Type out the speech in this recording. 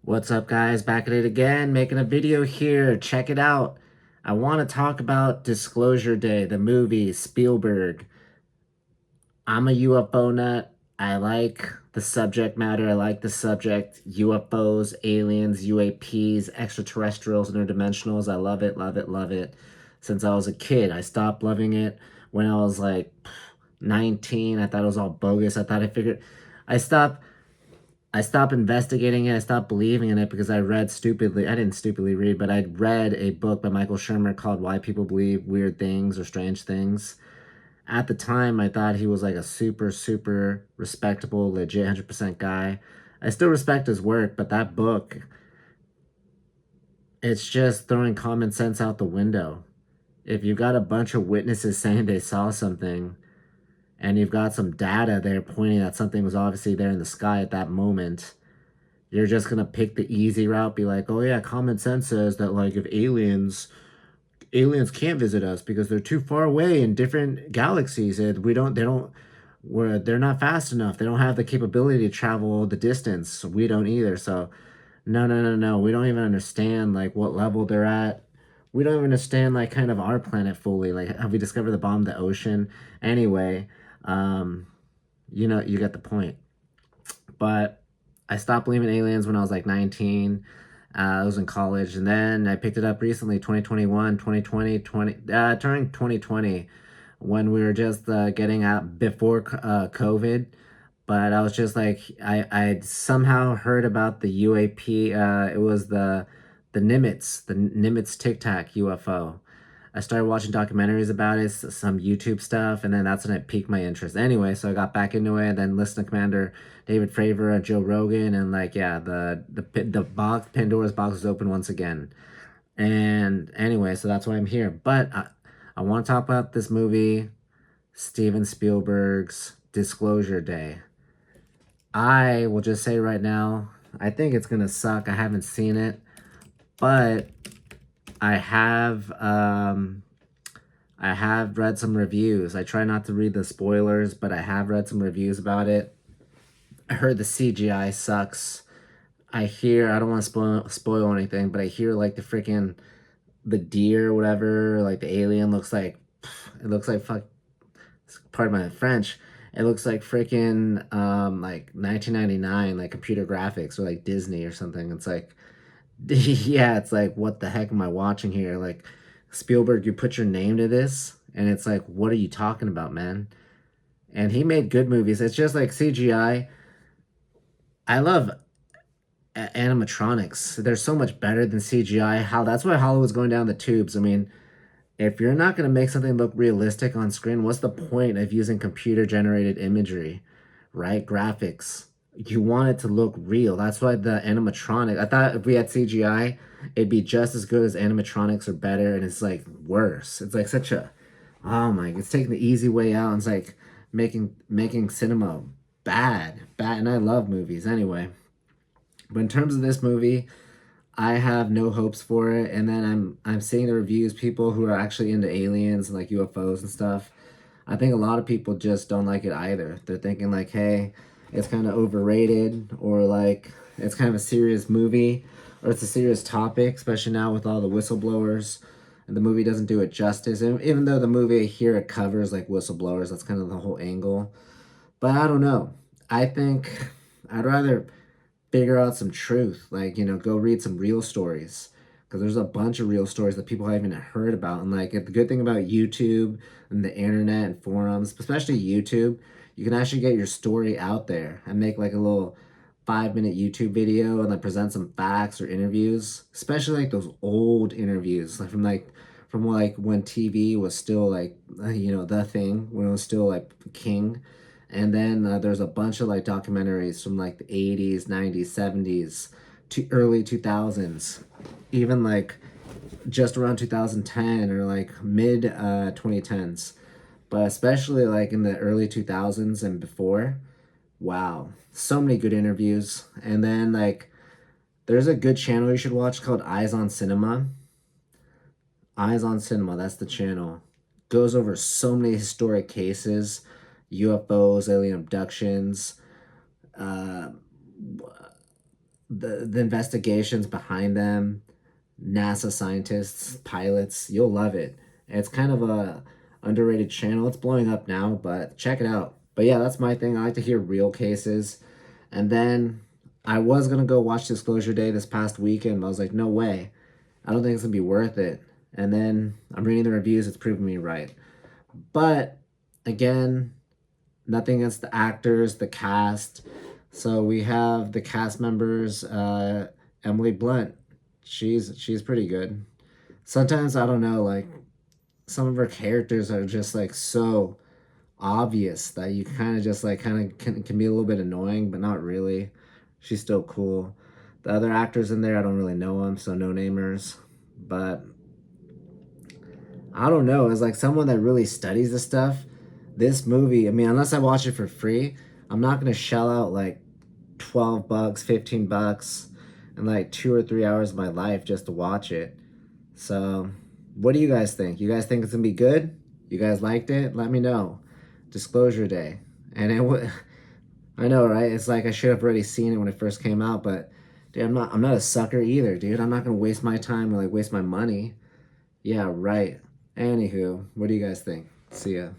What's up, guys? Back at it again, making a video here. Check it out. I want to talk about Disclosure Day, the movie, Spielberg. I'm a UFO nut. I like the subject matter. I like the subject. UFOs, aliens, UAPs, extraterrestrials, interdimensionals. I love it, love it, love it. Since I was a kid, I stopped loving it when I was like 19. I thought it was all bogus. I stopped I stopped investigating it. I stopped believing in it because I read stupidly. I didn't stupidly read, but I read a book by Michael Shermer called Why People Believe Weird Things or Strange Things. At the time, I thought he was like a super, super respectable, legit 100% guy. I still respect his work, but that book, it's just throwing common sense out the window. If you got a bunch of witnesses saying they saw something, and you've got some data there pointing that something was obviously there in the sky at that moment, you're just gonna pick the easy route, be like, oh yeah, common sense says that like if aliens can't visit us because they're too far away in different galaxies, and they're not fast enough. They don't have the capability to travel the distance. We don't either. So no, no, no, no. We don't even understand like what level they're at. We don't even understand like kind of our planet fully. Like, have we discovered the bottom of the ocean? Anyway, um, you get the point. But I stopped believing in aliens when I was like 19. I was in college, and then I picked it up recently, 2021, 2020, during 2020, when we were just getting out before COVID. But I was just like, I somehow heard about the UAP. It was the Nimitz Tic Tac UFO. I started watching documentaries about it, some YouTube stuff, and then that's when it piqued my interest. Anyway, so I got back into it, and then listened to Commander David Fravor, Joe Rogan, and like yeah, the box Pandora's box was open once again. And anyway, so that's why I'm here. But I want to talk about this movie, Steven Spielberg's Disclosure Day. I will just say right now, I think it's gonna suck. I haven't seen it, but I have um I have read some reviews. I try not to read the spoilers, but I have read some reviews about it. I heard the CGI sucks. I don't want to spoil anything, but I hear like the deer or whatever, like the alien looks like it looks like fuck pardon my French. It looks like freaking like 1999 like computer graphics or like Disney or something. It's like yeah, it's like what the heck am I watching here? Like Spielberg, you put your name to this and it's like what are you talking about, man? And he made good movies. It's just like CGI. I love animatronics. They're so much better than CGI. How that's why Hollywood's going down the tubes. I mean, if you're not going to make something look realistic on screen, what's the point of using computer generated imagery, right? Graphics. You want it to look real. That's why the animatronic, I thought if we had CGI, it'd be just as good as animatronics or better, and it's like worse. It's like such a, oh my, it's taking the easy way out. And it's like making cinema bad. And I love movies anyway. But in terms of this movie, I have no hopes for it. And then I'm seeing the reviews, people who are actually into aliens and like UFOs and stuff. I think a lot of people just don't like it either. They're thinking like, hey, it's kind of overrated, or like it's kind of a serious movie, or it's a serious topic, especially now with all the whistleblowers. And the movie doesn't do it justice. And even though the movie here it covers like whistleblowers, that's kind of the whole angle. But I don't know. I think I'd rather figure out some truth. Like, go read some real stories. Because there's a bunch of real stories that people haven't heard about. And, like, the good thing about YouTube and the internet and forums, especially YouTube, you can actually get your story out there and make, like, a little 5-minute YouTube video and, like, present some facts or interviews. Especially, like, those old interviews, like, from when TV was still, like, the thing, when it was still, like, king. And then there's a bunch of like documentaries from like the 80s, 90s, 70s to early 2000s, even like just around 2010 or like mid 2010s. But especially like in the early 2000s and before, wow, so many good interviews. And then like there's a good channel you should watch called Eyes on Cinema. Eyes on Cinema, that's the channel. Goes over so many historic cases, UFOs, alien abductions, uh, the investigations behind them, NASA scientists, pilots. You'll love it. It's kind of a underrated channel. It's blowing up now, but check it out. But yeah, that's my thing. I like to hear real cases. And then I was gonna go watch Disclosure Day this past weekend, but I was like, no way. I don't think it's gonna be worth it. And then I'm reading the reviews, it's proving me right. But again, nothing against the actors, the cast. So we have the cast members, Emily Blunt. She's pretty good. Sometimes I don't know, like some of her characters are just like so obvious that you kind of just like can be a little bit annoying, but not really. She's still cool. The other actors in there, I don't really know them, so no namers. But I don't know. As like someone that really studies this stuff, this movie, I mean, unless I watch it for free, I'm not gonna shell out like $12, $15, and like 2 or 3 hours of my life just to watch it. So, what do you guys think? You guys think it's gonna be good? You guys liked it? Let me know. Disclosure Day, and I know, right? It's like I should have already seen it when it first came out, but dude, I'm not a sucker either, dude. I'm not gonna waste my time or like waste my money. Yeah, right. Anywho, what do you guys think? See ya.